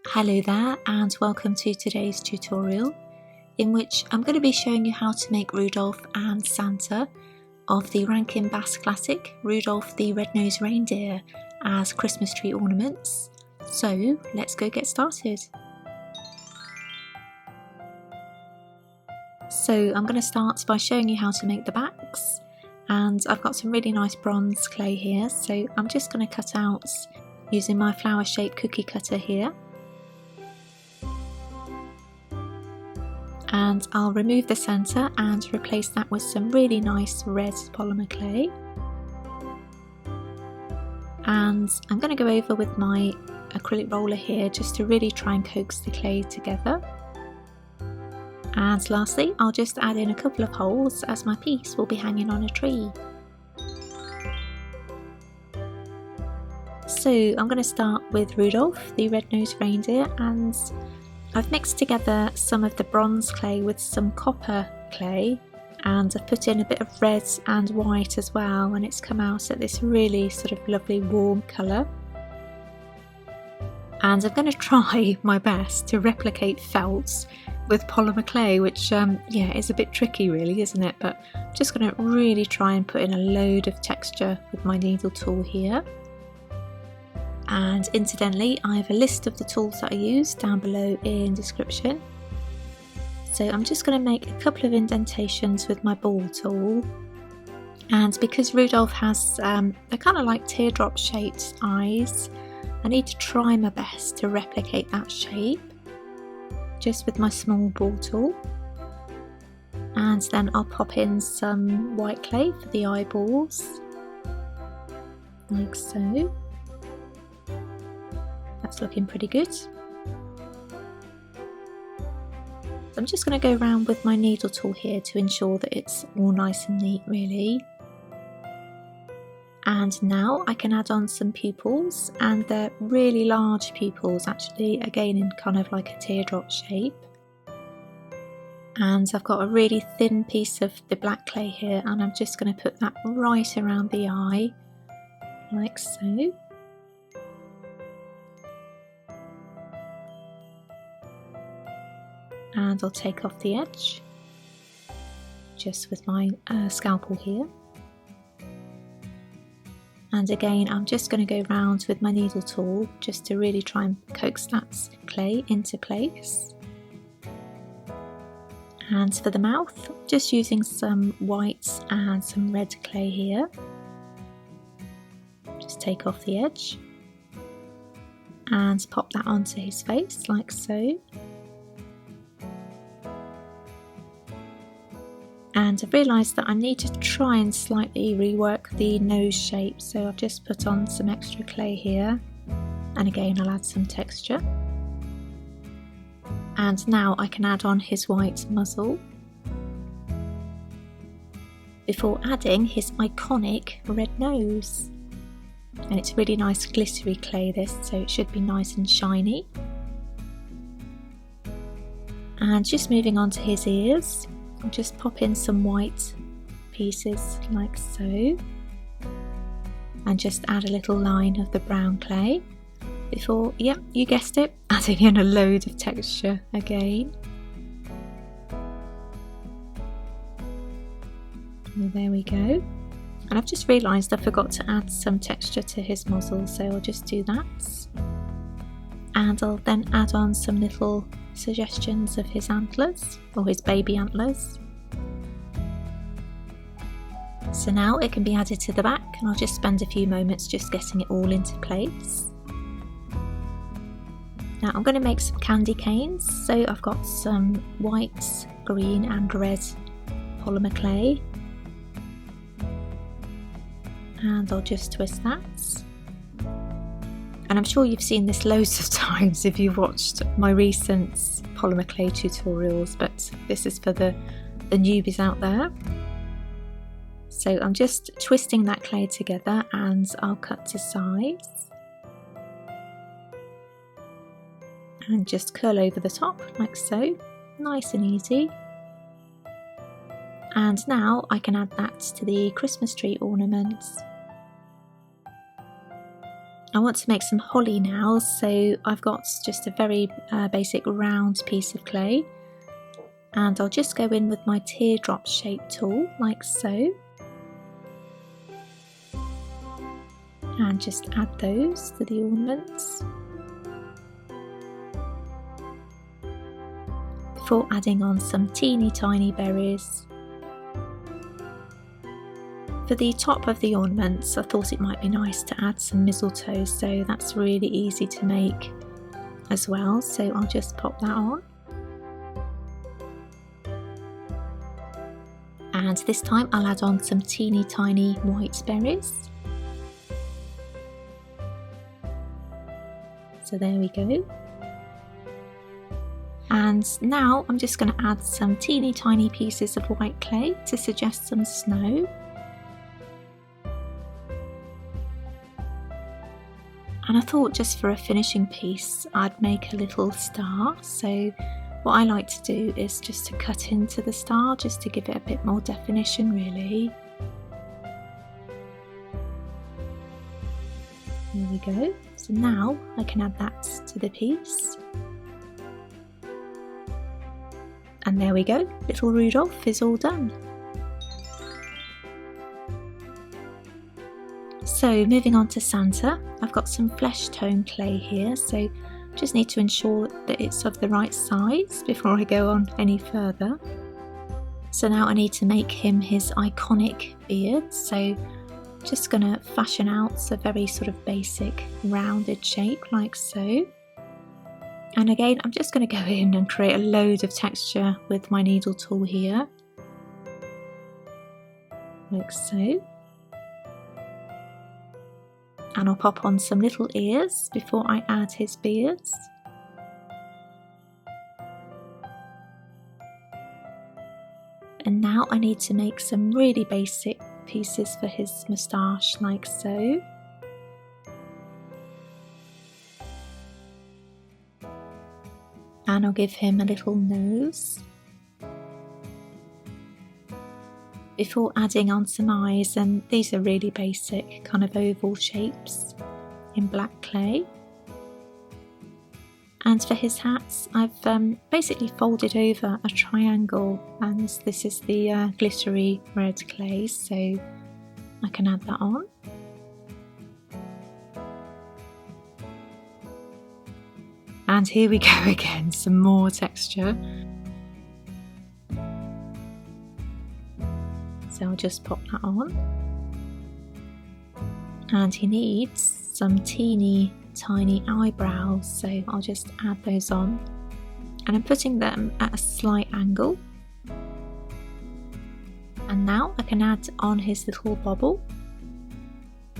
Hello there and welcome to today's tutorial in which I'm going to be showing you how to make Rudolph and Santa of the Rankin-Bass classic Rudolph the Red-Nosed Reindeer as Christmas tree ornaments. So let's go get started. So I'm going to start by showing you how to make the backs, and I've got some really nice bronze clay here, so I'm just going to cut out using my flower shaped cookie cutter here. And I'll remove the centre and replace that with some really nice red polymer clay. And I'm going to go over with my acrylic roller here just to really try and coax the clay together. And lastly, I'll just add in a couple of holes as my piece will be hanging on a tree. So I'm going to start with Rudolph the Red-Nosed Reindeer, and I've mixed together some of the bronze clay with some copper clay, and I've put in a bit of red and white as well, and it's come out at this really sort of lovely warm colour. And I'm going to try my best to replicate felt with polymer clay, which yeah, is a bit tricky really, isn't it? But I'm just going to really try and put in a load of texture with my needle tool here. And incidentally, I have a list of the tools that I use down below in description. So I'm just going to make a couple of indentations with my ball tool. And because Rudolph has they're kind of like teardrop shaped eyes, I need to try my best to replicate that shape just with my small ball tool. And then I'll pop in some white clay for the eyeballs, like so. That's looking pretty good. So I'm just going to go around with my needle tool here to ensure that it's all nice and neat really. And now I can add on some pupils, and they're really large pupils actually, again in kind of like a teardrop shape. And I've got a really thin piece of the black clay here, and I'm just going to put that right around the eye, like so. And I'll take off the edge just with my scalpel here. And again, I'm just going to go round with my needle tool just to really try and coax that clay into place. And for the mouth, just using some white and some red clay here. Just take off the edge and pop that onto his face like so. And I've realised that I need to try and slightly rework the nose shape, so I've just put on some extra clay here, and again I'll add some texture. And now I can add on his white muzzle before adding his iconic red nose. And it's really nice glittery clay this, so it should be nice and shiny. And just moving on to his ears, I'll just pop in some white pieces like so, and just add a little line of the brown clay before, yep, you guessed it, adding in a load of texture again. And there we go. And I've just realised I forgot to add some texture to his muzzle, so I'll just do that. And I'll then add on some little suggestions of his antlers, or his baby antlers. So now it can be added to the back, and I'll just spend a few moments just getting it all into place. Now I'm going to make some candy canes, so I've got some white, green and red polymer clay, and I'll just twist that. And I'm sure you've seen this loads of times if you've watched my recent polymer clay tutorials, but this is for the newbies out there. So I'm just twisting that clay together, and I'll cut to size and just curl over the top like so, nice and easy. And now I can add that to the Christmas tree ornaments. I want to make some holly now, so I've got just a very basic round piece of clay, and I'll just go in with my teardrop shape tool like so, and just add those to the ornaments before adding on some teeny tiny berries. For the top of the ornaments, I thought it might be nice to add some mistletoe, so that's really easy to make as well, so I'll just pop that on. And this time I'll add on some teeny tiny white berries. So there we go. And now I'm just going to add some teeny tiny pieces of white clay to suggest some snow. And I thought just for a finishing piece I'd make a little star, so what I like to do is just to cut into the star just to give it a bit more definition really. There we go. So now I can add that to the piece. And there we go, little Rudolph is all done. So moving on to Santa, I've got some flesh tone clay here, so just need to ensure that it's of the right size before I go on any further. So now I need to make him his iconic beard, so just going to fashion out a very sort of basic rounded shape like so. And again, I'm just going to go in and create a load of texture with my needle tool here, like so. And I'll pop on some little ears before I add his beards. And now I need to make some really basic pieces for his moustache like so. And I'll give him a little nose before adding on some eyes, and these are really basic kind of oval shapes in black clay. And for his hats I've basically folded over a triangle, and this is the glittery red clay, so I can add that on. And here we go again, some more texture. So I'll just pop that on. And he needs some teeny tiny eyebrows, so I'll just add those on. And I'm putting them at a slight angle. And now I can add on his little bobble.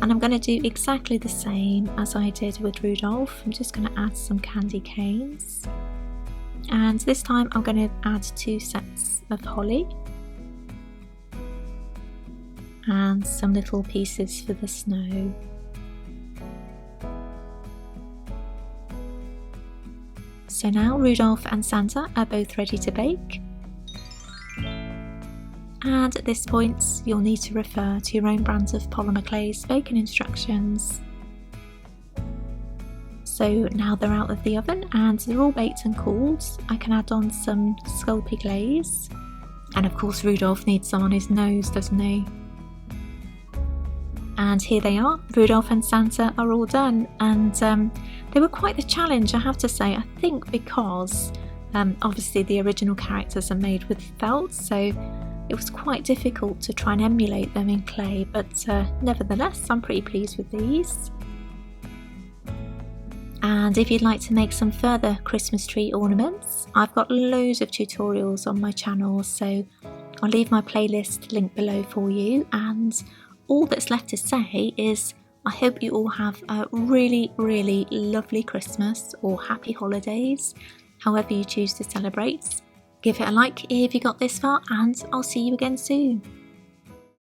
And I'm going to do exactly the same as I did with Rudolph. I'm just going to add some candy canes. And this time I'm going to add 2 sets of holly. And some little pieces for the snow. So now Rudolph and Santa are both ready to bake. And at this point you'll need to refer to your own brand of polymer clay's baking instructions. So now they're out of the oven and they're all baked and cooled, I can add on some Sculpey glaze. And of course Rudolph needs some on his nose, doesn't he? And here they are, Rudolph and Santa are all done, and they were quite the challenge, I have to say. I think because obviously the original characters are made with felt, so it was quite difficult to try and emulate them in clay, but nevertheless I'm pretty pleased with these. And if you'd like to make some further Christmas tree ornaments, I've got loads of tutorials on my channel, so I'll leave my playlist link below for you. And all that's left to say is I hope you all have a really, really lovely Christmas or happy holidays, however you choose to celebrate. Give it a like if you got this far, and I'll see you again soon.